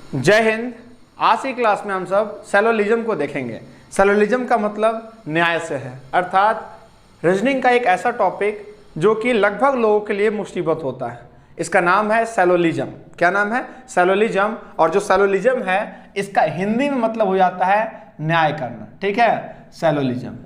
जय हिंद। आज की क्लास में हम सब सैलोलिज्म को देखेंगे। सैलोलिज्म का मतलब न्याय से है, अर्थात रीजनिंग का एक ऐसा टॉपिक जो कि लगभग लोगों के लिए मुसीबत होता है। इसका नाम है सैलोलिज्म। क्या नाम है? सैलोलिज्म। और जो सैलोलिज्म है इसका हिंदी में मतलब हो जाता है न्याय करना। ठीक है, सैलोलिज्म।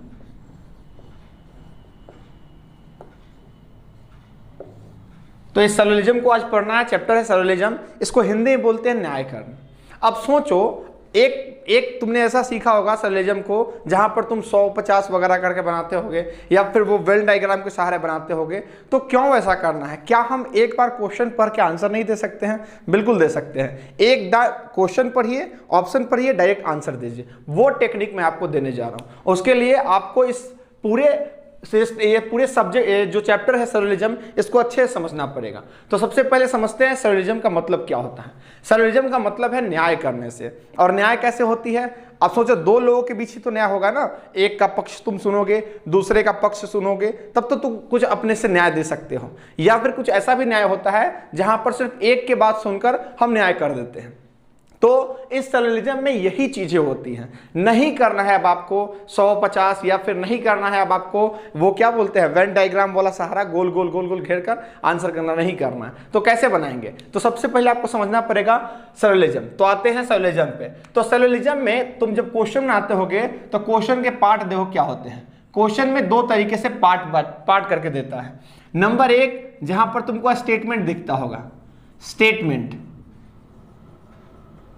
तो इस सैलोलिज्म को आज पढ़ना है, चैप्टर है सैलोलिज्म। इसको हिंदी में बोलते हैं न्याय करना। अब सोचो, एक तुमने ऐसा सीखा होगा सैलोलिज्म को जहां पर तुम 100-50 वगैरह करके बनाते होगे या फिर वो वेल डायग्राम के सहारे बनाते होगे। तो क्यों ऐसा करना है? क्या हम एक बार क्वेश्चन पढ़ के आंसर नहीं दे सकते हैं? बिल्कुल दे सकते हैं। एक क्वेश्चन पढ़िए, ऑप्शन पढ़िए, डायरेक्ट आंसर दीजिए। वो टेक्निक मैं आपको देने जा रहा हूं। उसके लिए आपको इस पूरे सब्जेक्ट जो चैप्टर है सैलोलिज्म, इसको अच्छे से समझना पड़ेगा। तो सबसे पहले समझते हैं सैलोलिज्म का मतलब क्या होता है। सैलोलिज्म का मतलब है न्याय करने से। और न्याय कैसे होती है? आप सोचो, दो लोगों के बीच ही तो न्याय होगा ना। एक का पक्ष तुम सुनोगे, दूसरे का पक्ष सुनोगे, तब तो तुम कुछ अपने से न्याय दे सकते हो। या फिर कुछ ऐसा भी न्याय होता है जहां पर सिर्फ एक के बात सुनकर हम न्याय कर देते हैं। तो इस सैलोलिज्म में यही चीजें होती हैं। नहीं करना है अब आपको 100-50 या फिर नहीं करना है अब आपको वो क्या बोलते हैं वेन डायग्राम वाला सहारा गोल गोल गोल गोल घेर कर आंसर करना नहीं करना है। तो कैसे बनाएंगे? तो सबसे पहले आपको समझना पड़ेगा सैलोलिज्म। तो आते हैं सैलोलिज्म पे। तो सैलोलिज्म में तुम जब क्वेश्चन बनाते होगे तो क्वेश्चन के पार्ट देखो क्या होते हैं। क्वेश्चन में दो तरीके से पार्ट करके देता है। नंबर एक, जहां पर तुमको स्टेटमेंट दिखता होगा,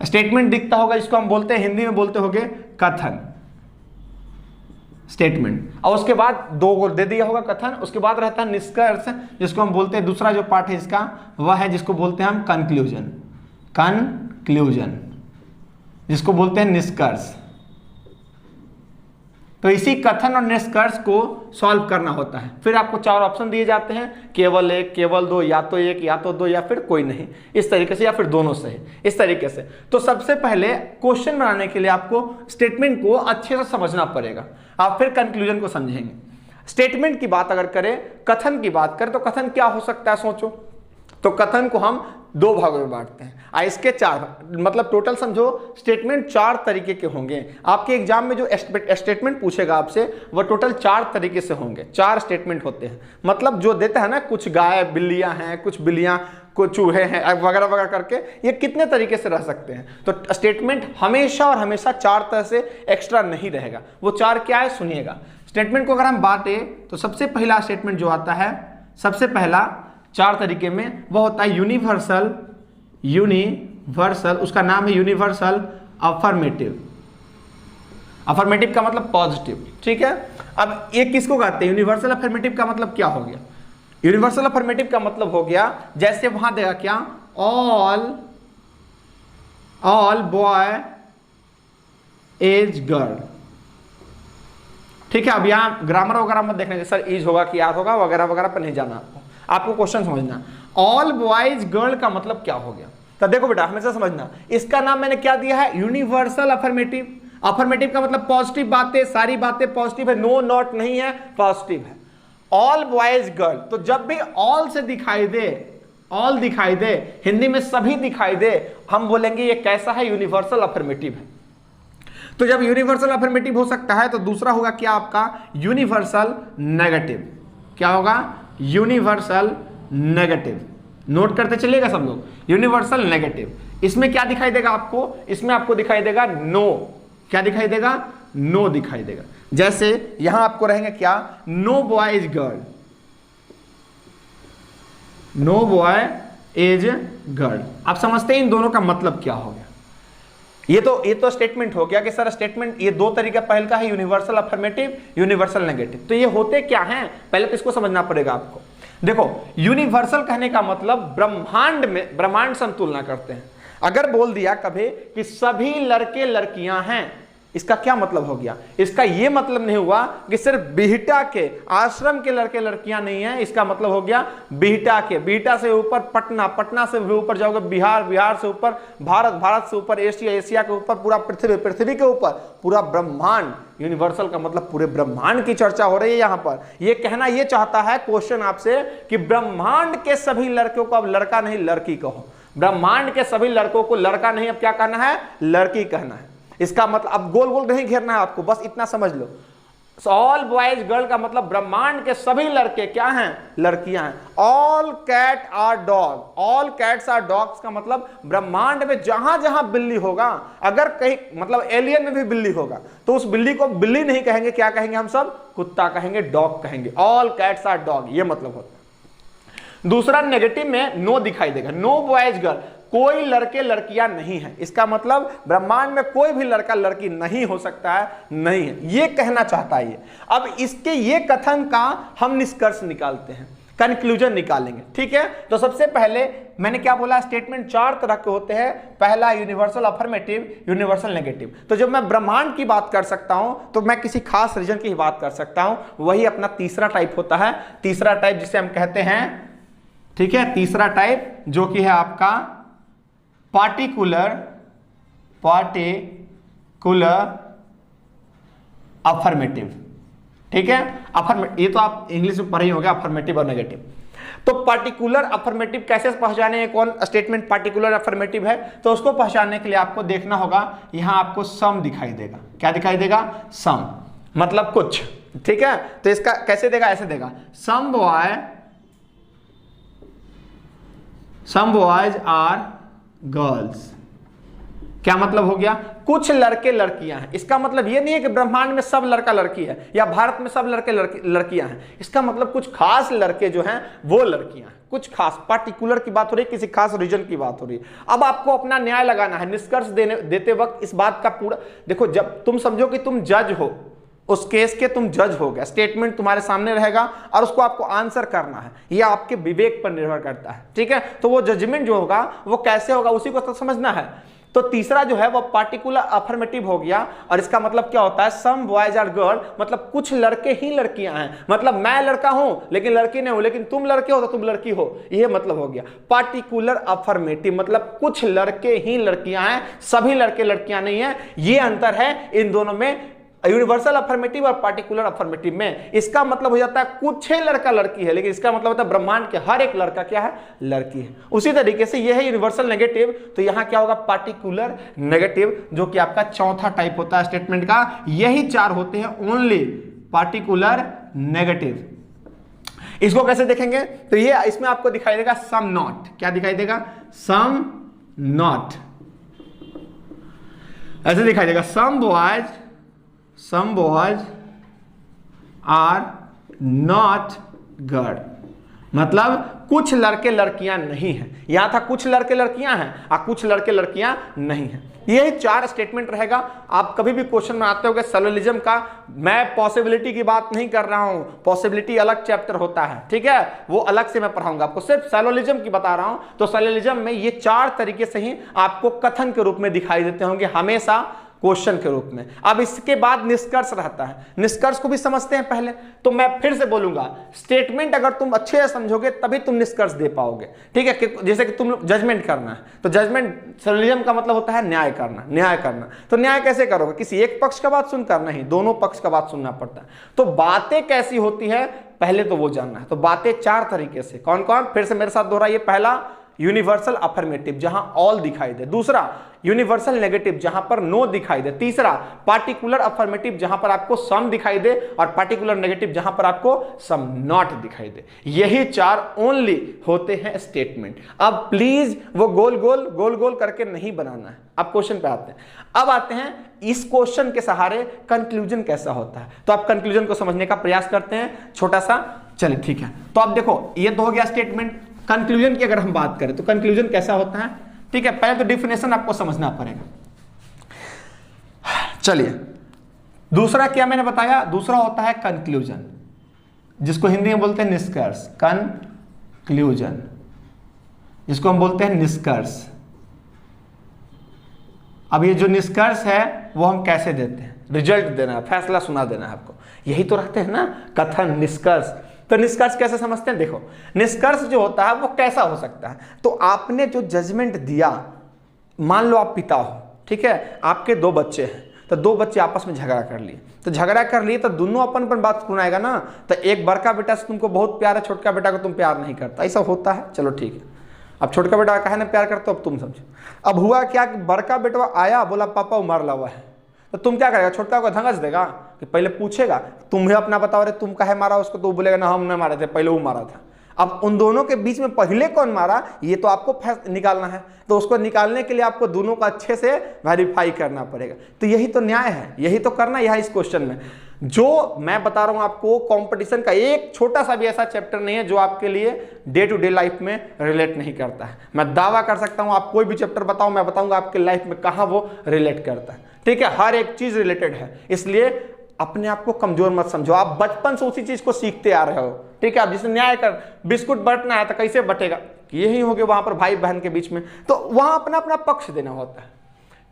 स्टेटमेंट दिखता होगा, जिसको हम बोलते हैं हिंदी में बोलते होगे कथन, स्टेटमेंट। और उसके बाद दो को दे दिया होगा कथन। उसके बाद रहता है निष्कर्ष, जिसको हम बोलते हैं दूसरा जो पार्ट है इसका वह है जिसको बोलते हैं हम कंक्लूजन, जिसको बोलते हैं निष्कर्ष। तो इसी कथन और निष्कर्ष को सॉल्व करना होता है। फिर आपको 4 ऑप्शन दिए जाते हैं, केवल एक, केवल दो, या तो एक, या तो दो, या फिर कोई नहीं, इस तरीके से, या फिर दोनों सही, इस तरीके से। तो सबसे पहले क्वेश्चन बनाने के लिए आपको स्टेटमेंट को अच्छे से समझना पड़ेगा, आप फिर कंक्लूजन को समझेंगे। स्टेटमेंट की बात अगर करें, कथन की बात करें, तो कथन क्या हो सकता है सोचो। तो कथन को हम 2 भागों में बांटते हैं। इसके 4 मतलब टोटल समझो स्टेटमेंट 4 तरीके के होंगे। आपके एग्जाम में जो स्टेटमेंट पूछेगा आपसे वह टोटल 4 तरीके से होंगे। 4 स्टेटमेंट होते हैं। मतलब जो देता है ना, कुछ गाय बिल्लियां हैं, कुछ बिल्लियां, कुछ चूहे हैं, वगैरह वगैरह करके, ये कितने तरीके से रह सकते हैं। तो स्टेटमेंट हमेशा और हमेशा 4 तरह से एक्स्ट्रा नहीं रहेगा। वो 4 क्या है सुनिएगा। स्टेटमेंट को अगर हम बांटे तो सबसे पहला स्टेटमेंट जो आता है, सबसे पहला 4 तरीके में, वह होता है यूनिवर्सल। उसका नाम है यूनिवर्सल अफर्मेटिव। अफर्मेटिव का मतलब पॉजिटिव। ठीक है, अब ये किसको कहते हैं? यूनिवर्सल अफर्मेटिव का मतलब क्या हो गया? यूनिवर्सल अफर्मेटिव का मतलब हो गया, जैसे वहां देगा क्या, ऑल बॉय एज गर्ल। ठीक है, अब यहां ग्रामर वगैरह मत देखना, सर इज होगा कि आर होगा वगैरह वगैरह पर नहीं जाना आपको क्वेश्चन समझना। ऑल बॉयज गर्ल का मतलब क्या हो गया? तो देखो बेटा, हमेशा समझना, इसका नाम मैंने क्या दिया है? Universal affirmative. अफर्मेटिव का मतलब पॉजिटिव बातें, सारी बातें पॉजिटिव है, नो नॉट नहीं है, पॉजिटिव है। ऑल बॉयज गर्ल, तो जब भी ऑल से दिखाई दे, ऑल दिखाई दे, हिंदी में सभी दिखाई दे, हम बोलेंगे ये कैसा है? यूनिवर्सल अफर्मेटिव है। तो जब यूनिवर्सल अफर्मेटिव हो सकता है तो दूसरा होगा क्या आपका? Universal negative. क्या होगा? Universal negative. नोट करते चलिएगा सब लोग, यूनिवर्सल नेगेटिव। इसमें क्या दिखाई देगा आपको? इसमें आपको दिखाई देगा नो। क्या दिखाई देगा? नो दिखाई देगा। जैसे यहां आपको रहेंगे क्या? No boy is girl, no boy is girl. आप समझते हैं इन दोनों का मतलब क्या हो गया? ये तो स्टेटमेंट हो गया कि सर स्टेटमेंट ये 2 तरीका पहल का है, यूनिवर्सल अफर्मेटिव, यूनिवर्सल नेगेटिव। तो ये होते क्या हैं? पहले तो इसको समझना पड़ेगा आपको। देखो, यूनिवर्सल कहने का मतलब ब्रह्मांड से हम तुलना करते हैं। अगर बोल दिया कभी कि सभी लड़के लड़कियां हैं, इसका क्या मतलब हो गया? इसका यह मतलब नहीं हुआ कि सिर्फ बिहटा के आश्रम के लड़के लड़कियां नहीं है। इसका मतलब हो गया बिहटा के, बिहटा से ऊपर पटना, पटना से भी ऊपर जाओगे बिहार, बिहार से ऊपर भारत, भारत से ऊपर एशिया, एशिया के ऊपर पूरा पृथ्वी, पृथ्वी के ऊपर पूरा ब्रह्मांड। यूनिवर्सल का मतलब पूरे ब्रह्मांड की चर्चा हो रही है यहां पर। यह कहना यह चाहता है क्वेश्चन आपसे कि ब्रह्मांड के सभी लड़कों को अब लड़का नहीं लड़की कहो। ब्रह्मांड के सभी लड़कों को लड़का नहीं, अब क्या कहना है, लड़की कहना है। इसका मतलब अब गोल गोल नहीं घेरना है आपको, बस इतना समझ लो। ऑल बॉयज गर्ल का मतलब ब्रह्मांड के सभी लड़के क्या हैं, लड़कियां हैं। All cat are dog, all cats are dogs का मतलब ब्रह्मांड में जहां जहां बिल्ली होगा, अगर कहीं मतलब एलियन में भी बिल्ली होगा तो उस बिल्ली को बिल्ली नहीं कहेंगे, क्या कहेंगे हम सब, कुत्ता कहेंगे, डॉग कहेंगे। ऑल कैट्स आर डॉग, ये मतलब होता है। दूसरा नेगेटिव में नो दिखाई देगा, नो बॉयज गर्ल, कोई लड़के लड़कियां नहीं है। इसका मतलब ब्रह्मांड में कोई भी लड़का लड़की नहीं हो सकता है, नहीं है, ये कहना चाहता है ये। अब इसके ये कथन का हम निष्कर्ष निकालते हैं, कंक्लूजन निकालेंगे, ठीक है। तो सबसे पहले मैंने क्या बोला, स्टेटमेंट 4 तरह के होते हैं। पहला यूनिवर्सल अफर्मेटिव, यूनिवर्सल नेगेटिव। तो जब मैं ब्रह्मांड की बात कर सकता हूं तो मैं किसी खास रीजन की बात कर सकता हूं, वही अपना तीसरा टाइप होता है। तीसरा टाइप जिसे हम कहते हैं, ठीक है, तीसरा टाइप जो कि है आपका पार्टिकुलर अफर्मेटिव, ठीक है। ये तो आप इंग्लिश में पढ़े ही होंगे, अफर्मेटिव और नेगेटिव। तो पार्टिकुलर अफर्मेटिव कैसे पहचाने, कौन स्टेटमेंट पार्टिकुलर अफर्मेटिव है, तो उसको पहचानने के लिए आपको देखना होगा, यहां आपको सम दिखाई देगा। क्या दिखाई देगा, सम, मतलब कुछ, ठीक है। तो इसका कैसे देगा, ऐसे देगा, सम बॉयज आर गर्ल्स। क्या मतलब हो गया, कुछ लड़के लड़कियां हैं। इसका मतलब ये नहीं है कि ब्रह्मांड में सब लड़का लड़की है या भारत में सब लड़के लड़कियां हैं। इसका मतलब कुछ खास लड़के जो हैं वो लड़कियां हैं, कुछ खास, पार्टिकुलर की बात हो रही है, किसी खास रीजन की बात हो रही है। अब आपको अपना न्याय लगाना है, निष्कर्ष देते वक्त इस बात का पूरा देखो, जब तुम समझो कि तुम जज हो, उस केस के तुम जज हो गए, स्टेटमेंट तुम्हारे सामने रहेगा और उसको आपको आंसर करना है, यह आपके विवेक पर निर्भर करता है, ठीक है। तो वो जजमेंट जो होगा वो कैसे होगा, उसी को तो समझना है। तो तीसरा जो है वो पार्टिकुलर अफर्मेटिव हो गया, और इसका मतलब क्या होता है, सम बॉयज आर गर्ल, मतलब कुछ लड़के ही लड़कियां हैं। मतलब मैं लड़का हूं लेकिन लड़की नहीं हूं, लेकिन तुम लड़के हो तो तुम लड़की हो, ये मतलब हो गया पार्टिकुलर अफर्मेटिव, मतलब कुछ लड़के ही लड़कियां हैं, सभी लड़के लड़कियां नहीं है। ये अंतर है इन दोनों में, यूनिवर्सल अफर्मेटिव और पार्टिकुलर अफर्मेटिव में। इसका मतलब हो जाता है कुछ ही लड़का लड़की है, लेकिन इसका मतलब होता है ब्रह्मांड के हर एक लड़का क्या है, लड़की है। उसी तरीके से यह है यूनिवर्सल नेगेटिव, तो यहां क्या होगा, पार्टिकुलर नेगेटिव, जो कि आपका चौथा टाइप होता है स्टेटमेंट का। यही 4 होते हैं ओनली, पार्टिकुलर नेगेटिव। इसको कैसे देखेंगे, तो ये इसमें आपको दिखाई देगा सम नॉट। क्या दिखाई देगा, सम नॉट, ऐसे दिखाई देगा, some boys are not girl, मतलब कुछ लड़के लड़कियां नहीं हैं। यहां था कुछ लड़के लड़कियां हैं और कुछ लड़के लड़कियां नहीं हैं। यही 4 स्टेटमेंट रहेगा। आप कभी भी क्वेश्चन में आते हो कि सैलोलिज्म का, मैं पॉसिबिलिटी की बात नहीं कर रहा हूं, पॉसिबिलिटी अलग चैप्टर होता है, ठीक है, वो अलग से मैं पढ़ाऊंगा आपको, सिर्फ सैलोलिज्म की बता रहा हूं। तो सैलोलिज्म में ये 4 तरीके से ही आपको कथन के रूप में दिखाई देते होंगे, हमेशा क्वेश्चन के रूप में। अब इसके बाद निष्कर्ष रहता है, निष्कर्ष को भी समझते हैं पहले। तो मैं फिर से बोलूंगा, स्टेटमेंट अगर तुम अच्छे से समझोगे तभी तुम निष्कर्ष दे पाओगे, ठीक है। जैसे कि तुम जजमेंट करना है, तो जजमेंट सैलोलिज्म का मतलब होता है न्याय करना, न्याय करना। तो न्याय कैसे करोगे, किसी एक पक्ष का बात सुनकर नहीं, दोनों पक्ष का बात सुनना पड़ता है। तो बातें कैसी होती है पहले तो वो जानना है। तो बातें 4 तरीके से, कौन कौन, फिर से मेरे साथ दोहराइए। पहला यूनिवर्सल अफर्मेटिव, जहां ऑल दिखाई दे। दूसरा यूनिवर्सल नेगेटिव, जहां पर नो दिखाई दे। तीसरा पार्टिकुलर अफर्मेटिव, जहां पर आपको सम दिखाई दे, और पार्टिकुलर नेगेटिव जहां पर आपको सम नॉट दिखाई दे। यही 4 ओनली होते हैं स्टेटमेंट। अब प्लीज वो गोल गोल करके नहीं बनाना है। अब क्वेश्चन पे आते हैं। अब आते हैं इस क्वेश्चन के सहारे कंक्लूजन कैसा होता है। तो आप कंक्लूजन को समझने का प्रयास करते हैं छोटा सा। चलिए ठीक है, तो अब देखो ये तो हो गया स्टेटमेंट। कंक्लूजन की अगर हम बात करें तो कंक्लूजन कैसा होता है, ठीक है। पहले तो डिफिनेशन आपको समझना पड़ेगा। चलिए, दूसरा क्या मैंने बताया, दूसरा होता है कंक्लूजन, जिसको हिंदी में बोलते हैं निष्कर्ष। कंक्लूजन, जिसको हम बोलते हैं निष्कर्ष। अब ये जो निष्कर्ष है वो हम कैसे देते हैं, रिजल्ट देना है, फैसला सुना देना है आपको, यही तो रखते हैं ना, कथन, निष्कर्ष। तो निष्कर्ष कैसे समझते हैं, देखो निष्कर्ष जो होता है वो कैसा हो सकता है। तो आपने जो जजमेंट दिया, मान लो आप पिता हो, ठीक है, आपके 2 बच्चे हैं, तो 2 बच्चे आपस में झगड़ा कर लिए। तो झगड़ा कर लिए तो दोनों अपन बात सुनाएगा ना। तो एक बड़का बेटा से तुमको बहुत प्यार है, छोटका बेटा को तुम प्यार नहीं करता, ऐसा होता है, चलो ठीक है। अब छोटका बेटा कहे ना प्यार करते हो, अब तुम समझो। अब हुआ क्या कि बड़का बेटा आया, बोला पापा वो मारला हुआ है, तो तुम क्या करेगा, छोटका को धंगस देगा कि पहले पूछेगा तुम्हें अपना बताओ रे तुम काहे मारा उसको, तो वो बोलेगा ना हम नहीं मारे थे, पहले वो मारा था। अब उन दोनों के बीच में पहले कौन मारा ये तो आपको निकालना है, तो उसको निकालने के लिए आपको दोनों को अच्छे से वेरीफाई करना पड़ेगा। तो यही तो न्याय है, यही तो करना है इस क्वेश्चन में। जो मैं बता रहा हूं आपको, कंपटीशन का एक छोटा सा भी ऐसा चैप्टर नहीं है जो आपके लिए डे टू डे लाइफ में रिलेट नहीं करता है। मैं दावा कर सकता हूं, आप कोई भी चैप्टर बताओ, मैं बताऊंगा आपके लाइफ में कहां वो रिलेट करता है। ठीक है, हर एक चीज रिलेटेड है, इसलिए अपने आप को कमजोर मत समझो। आप बचपन से उसी चीज को सीखते आ रहे हो। ठीक है, अब जिसने न्याय कर बिस्कुट बंटना है तो कैसे बटेगा, यही हो गया वहां पर भाई बहन के बीच में, तो वहां अपना अपना पक्ष देना होता है।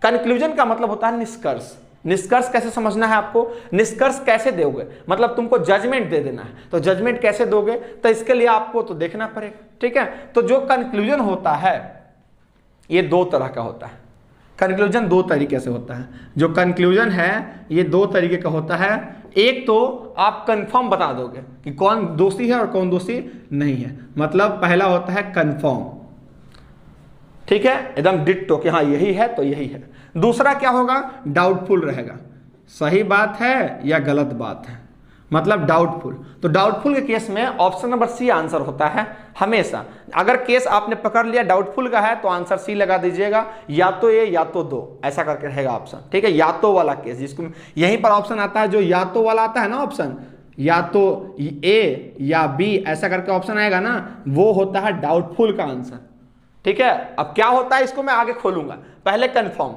कंक्लूजन का मतलब होता है निष्कर्ष। निष्कर्ष कैसे समझना है आपको, निष्कर्ष कैसे दोगे, मतलब तुमको जजमेंट दे देना है, तो जजमेंट कैसे दोगे, तो इसके लिए आपको तो देखना पड़ेगा। ठीक है, तो जो कंक्लूजन होता है ये दो तरह का होता है। कंक्लूजन दो तरीके से होता है। जो कंक्लूजन है ये दो तरीके का होता है। एक तो आप कंफर्म बता दोगे कि कौन दोषी है और कौन दोषी नहीं है, मतलब पहला होता है कंफर्म। ठीक है, एकदम डिट्टो कि हाँ यही है तो यही है। दूसरा क्या होगा, डाउटफुल रहेगा, सही बात है या गलत बात है, मतलब डाउटफुल। तो डाउटफुल के केस में ऑप्शन नंबर सी आंसर होता है हमेशा। अगर केस आपने पकड़ लिया डाउटफुल का है तो आंसर सी लगा दीजिएगा, या तो ए या तो दो, ऐसा करके रहेगा ऑप्शन। ठीक है, या तो वाला केस, जिसको यहीं पर ऑप्शन आता है, जो या तो वाला आता है ना ऑप्शन, या तो ए या बी ऐसा करके ऑप्शन आएगा ना, वो होता है डाउटफुल का आंसर। ठीक है, अब क्या होता है इसको मैं आगे खोलूंगा, पहले कंफर्म।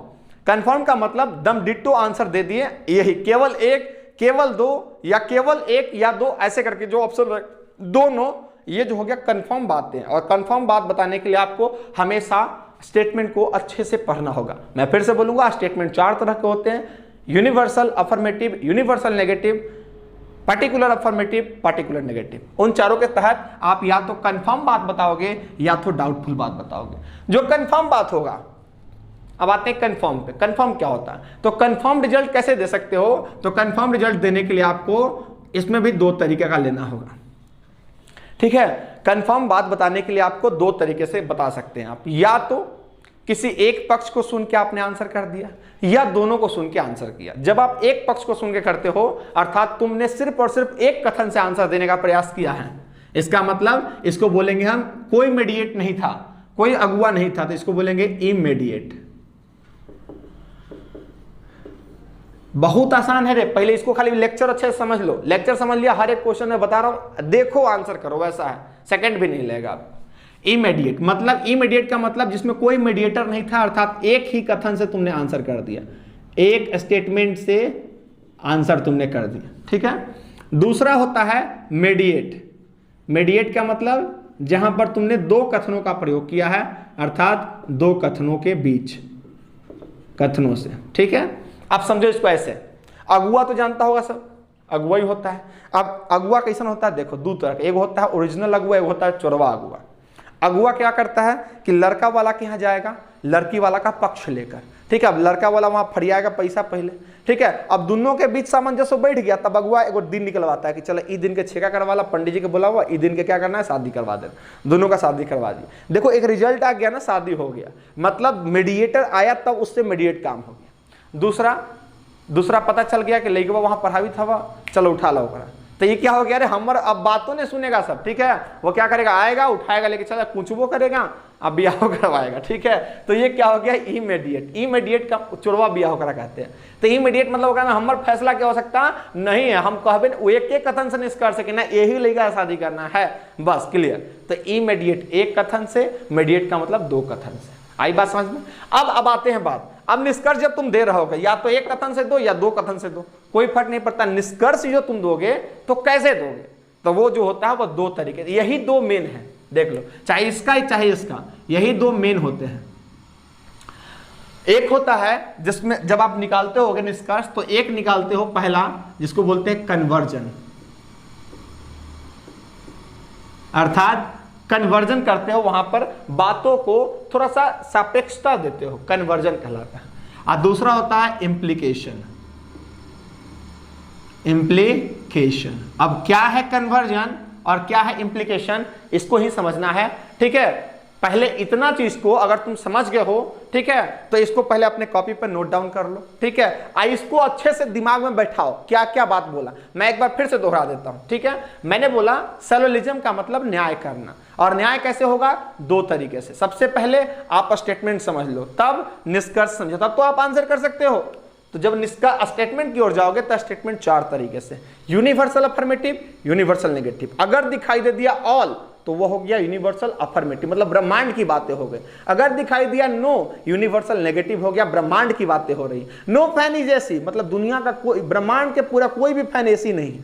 कंफर्म का मतलब दम डिट्टो आंसर दे दिए, यही केवल एक, केवल दो, या केवल एक या दो, ऐसे करके जो ऑप्शन दोनों, ये जो हो गया कंफर्म बातें। और कंफर्म बात बताने के लिए आपको हमेशा स्टेटमेंट को अच्छे से पढ़ना होगा। मैं फिर से बोलूंगा, स्टेटमेंट चार तरह के होते हैं, universal affirmative, universal negative, particular affirmative, particular negative. उन चारों के तहत आप या तो कंफर्म बात बताओगे या तो डाउटफुल बात बताओगे। जो कंफर्म बात होगा, अब आते हैं कंफर्म पे। कंफर्म क्या होता है, तो कंफर्म रिजल्ट कैसे दे सकते हो, तो कंफर्म रिजल्ट देने के लिए आपको इसमें भी दो तरीके का लेना होगा। ठीक है, कंफर्म बात बताने के लिए आपको दो तरीके से बता सकते हैं आप, या तो किसी एक पक्ष को सुन के आपने आंसर कर दिया, या दोनों को सुन के आंसर किया। जब आप एक पक्ष को सुन के करते हो, अर्थात तुमने सिर्फ और सिर्फ एक कथन से आंसर देने का प्रयास किया है, इसका मतलब इसको बोलेंगे हम कोई मीडिएट नहीं था, कोई अगुआ नहीं था, तो इसको बोलेंगे इमीडिएट। बहुत आसान है रे, पहले इसको खाली लेक्चर अच्छे से समझ लो। लेक्चर समझ लिया, हर एक क्वेश्चन में बता रहा हूं, देखो आंसर करो, वैसा है, सेकंड भी नहीं लगेगा। इमीडिएट मतलब, इमीडिएट का मतलब जिसमें कोई मीडिएटर नहीं था, अर्थात एक ही कथन से तुमने आंसर कर दिया, एक स्टेटमेंट से आंसर तुमने कर दिया। ठीक है, दूसरा होता है मीडिएट। मीडिएट का मतलब जहां पर तुमने दो कथनों का प्रयोग किया है, अर्थात दो कथनों के बीच, कथनों से। ठीक है, आप समझो इसको ऐसे, अगुआ तो जानता होगा सब, अगुआ ही होता है। अब अगुआ कैसा होता है, देखो दो तरह का, एक होता है ओरिजिनल अगुआ, एक होता है चोरवा अगुआ। अगुआ क्या करता है कि लड़का वाला के यहाँ जाएगा लड़की वाला का पक्ष लेकर। ठीक है, अब लड़का वाला वहां फरियाएगा पैसा पहले। ठीक है, अब दोनों के बीच सामंजस्य बैठ गया, तब अगुआ एगो दिन निकलवाता है कि चलो ई दिन के छेका करवा ला, पंडित जी के बोला हुआ, ई दिन के क्या करना है, शादी करवा दे, दोनों का शादी करवा दी। देखो एक रिजल्ट आ गया ना, शादी हो गया, मतलब मीडिएटर आया तब उससे मीडिएट काम हो गया। दूसरा पता चल गया कि लड़का वहां प्रभावित हवा, चलो उठा लो ओकरा, तो ये क्या हो गया, अरे हमर अब बातों ने सुनेगा सब। ठीक है, वो क्या करेगा, आएगा उठाएगा लेके चला, पूछबो करेगा, अब ब्याह करवाएगा। ठीक है, तो ये क्या हो गया, इमीडिएट। इमीडिएट का चुड़वा ब्याह करा कहते हैं। तो इमीडिएट मतलब होगा ना, हमार फैसला क्या हो सकता नहीं है, हम कहबे एक एक कथन से निष्कर्ष सके ना, यही लड़का शादी करना है, बस क्लियर। तो इमीडिएट एक कथन से, मीडिएट का मतलब दो कथन से। आई बात समझ में। अब आते हैं बात, अब निष्कर्ष जब तुम दे रहोगे, या तो एक कथन से दो या दो कथन से दो, कोई फर्क नहीं पड़ता। निष्कर्ष जो तुम दोगे तो कैसे दोगे, तो वो जो होता है वो दो तरीके, यही दो मेन है, देख लो, चाहे इसका चाहे इसका, यही दो मेन होते हैं। एक होता है जिसमें जब आप निकालते होगे निष्कर्ष, तो एक निकालते हो पहला, जिसको बोलते हैं कन्वर्जन, अर्थात कन्वर्जन करते हो, वहां पर बातों को थोड़ा सा सापेक्षता देते हो, कन्वर्जन कहलाता है। और दूसरा होता है इम्प्लीकेशन। इम्प्लीकेशन, अब क्या है कन्वर्जन और क्या है इम्प्लीकेशन, इसको ही समझना है। ठीक है, पहले इतना चीज को अगर तुम समझ गए हो, ठीक है, तो इसको पहले अपने कॉपी पर नोट डाउन कर लो, ठीक है। इसको अच्छे से दिमाग में बैठाओ, क्या क्या बात बोला मैं एक बार फिर से दोहरा देता हूं, ठीक है। मैंने बोला सैलोलिज्म का मतलब न्याय करना, और न्याय कैसे होगा, दो तरीके से। सबसे पहले आप स्टेटमेंट समझ लो, तब निष्कर्ष समझो, तब तो आप आंसर कर सकते हो। तो जब निष्कर्ष स्टेटमेंट की ओर जाओगे तो स्टेटमेंट चार तरीके से, यूनिवर्सल अफर्मेटिव, यूनिवर्सल नेगेटिव। अगर दिखाई दे दिया ऑल तो वो हो गया यूनिवर्सल अफर्मेटिव, मतलब ब्रह्मांड की बातें हो गई। अगर दिखाई दिया नो, यूनिवर्सल नेगेटिव हो गया, ब्रह्मांड की बातें हो रही। नो फैन इज एसी, मतलब दुनिया का कोई, ब्रह्मांड के पूरा कोई भी फैन एसी नहीं।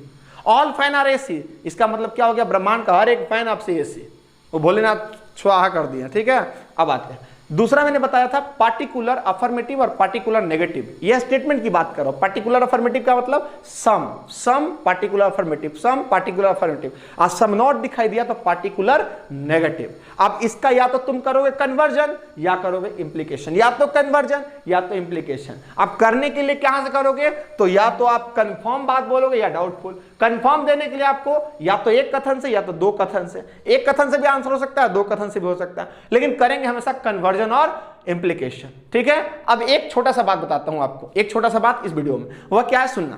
ऑल फैन आर एसी, इसका मतलब क्या हो गया, ब्रह्मांड का हर एक फैन आपसे एसी। वो भोलेनाथ स्वाहा कर दिया, ठीक है। अब आते हैं दूसरा, मैंने बताया था पार्टिकुलर अफर्मेटिव और पार्टिकुलर नेगेटिव। यह स्टेटमेंट की बात करो। पार्टिकुलर अफर्मेटिव का मतलब सम पार्टिकुलर अफर्मेटिव, सम पार्टिकुलर अफर्मेटिव। और सम नॉट दिखाई दिया तो पार्टिकुलर नेगेटिव। अब इसका या तो तुम करोगे कन्वर्जन या करोगे इंप्लीकेशन, या तो कन्वर्जन या तो इंप्लीकेशन। अब करने के लिए कहां से करोगे, तो या तो आप कंफर्म बात बोलोगे या डाउटफुल। कंफर्म देने के लिए आपको या तो एक कथन से या तो दो कथन से। एक कथन से भी आंसर हो सकता है, दो कथन से भी हो सकता है, लेकिन करेंगे हमेशा कन्वर्जन और इंप्लीकेशन, ठीक है। अब एक छोटा सा बात बताता हूं आपको, एक छोटा सा बात इस वीडियो में, वह क्या है सुनना।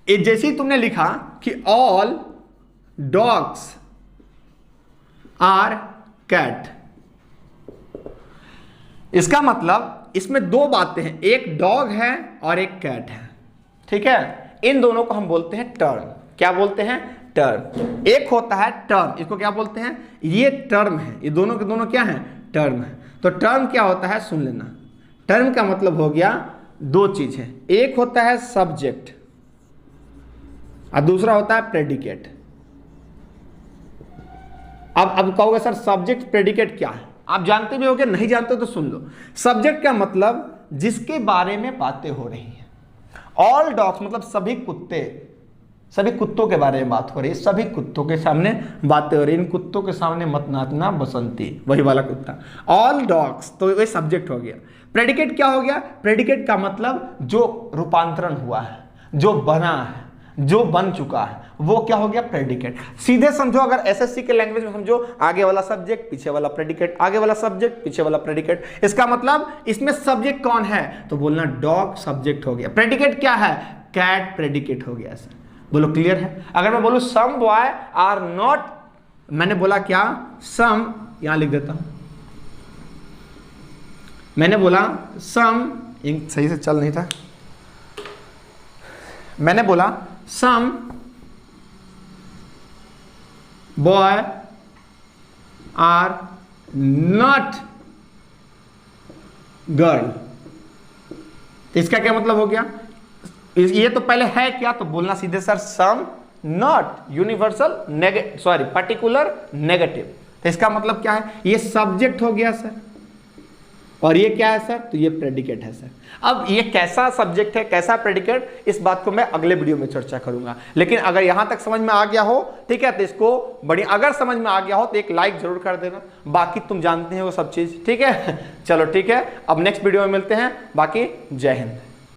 जैसे ही तुमने लिखा कि ऑल डॉग्स आर कैट, इसका मतलब इसमें दो बातें हैं, एक डॉग है और एक कैट है, ठीक है। इन दोनों को हम बोलते हैं टर्म। क्या बोलते हैं, टर्म। एक होता है टर्म, इसको क्या बोलते हैं, ये टर्म है, ये दोनों के दोनों क्या है, टर्म है। तो टर्म क्या होता है, सुन लेना। टर्म का मतलब हो गया दो चीज है, एक होता है सब्जेक्ट और दूसरा होता है प्रेडिकेट। अब कहोगे सर सब्जेक्ट प्रेडिकेट क्या है, आप जानते भी होगे, नहीं जानते तो सुन लो। सब्जेक्ट का मतलब जिसके बारे में बातें हो रही हैं। ऑल डॉग्स मतलब सभी कुत्ते, सभी कुत्तों के बारे में बात हो रही है, सभी कुत्तों के सामने बातें हो रही है। इन कुत्तों के सामने मत नाचना बसंती, वही वाला कुत्ता। ऑल डॉग्स, तो वही सब्जेक्ट हो गया। प्रेडिकेट क्या हो गया, प्रेडिकेट का मतलब जो रूपांतरण हुआ है, जो बना है, जो बन चुका है, वो क्या हो गया, प्रेडिकेट। सीधे समझो, अगर एसएससी के लैंग्वेज में समझो, आगे वाला सब्जेक्ट पीछे वाला प्रेडिकेट, आगे वाला सब्जेक्ट पीछे वाला प्रेडिकेट। इसका मतलब इसमें सब्जेक्ट कौन है, तो बोलना डॉग सब्जेक्ट हो गया, प्रेडिकेट क्या है, कैट प्रेडिकेट हो गया। सर बोलो क्लियर है। अगर मैं बोलूं सम बॉय आर नॉट, मैंने बोला क्या, सम, यहां लिख देता हूं, मैंने बोला सम, सही से चल नहीं था, मैंने बोला सम बॉय आर नॉट गर्ल। तो इसका क्या मतलब हो गया, ये तो पहले है क्या, तो बोलना सीधे sir some not universal sorry particular negative. तो इसका मतलब क्या है, ये सब्जेक्ट हो गया सर, और ये क्या है सर, तो ये प्रेडिकेट है सर। अब ये कैसा सब्जेक्ट है, कैसा प्रेडिकेट, इस बात को मैं अगले वीडियो में चर्चा करूंगा। लेकिन अगर यहां तक समझ में आ गया हो, ठीक है, तो इसको बड़ी, अगर समझ में आ गया हो तो एक लाइक जरूर कर देना। बाकी तुम जानते हैं वो सब चीज, ठीक है। चलो ठीक है, अब नेक्स्ट वीडियो में मिलते हैं, बाकी जय हिंद।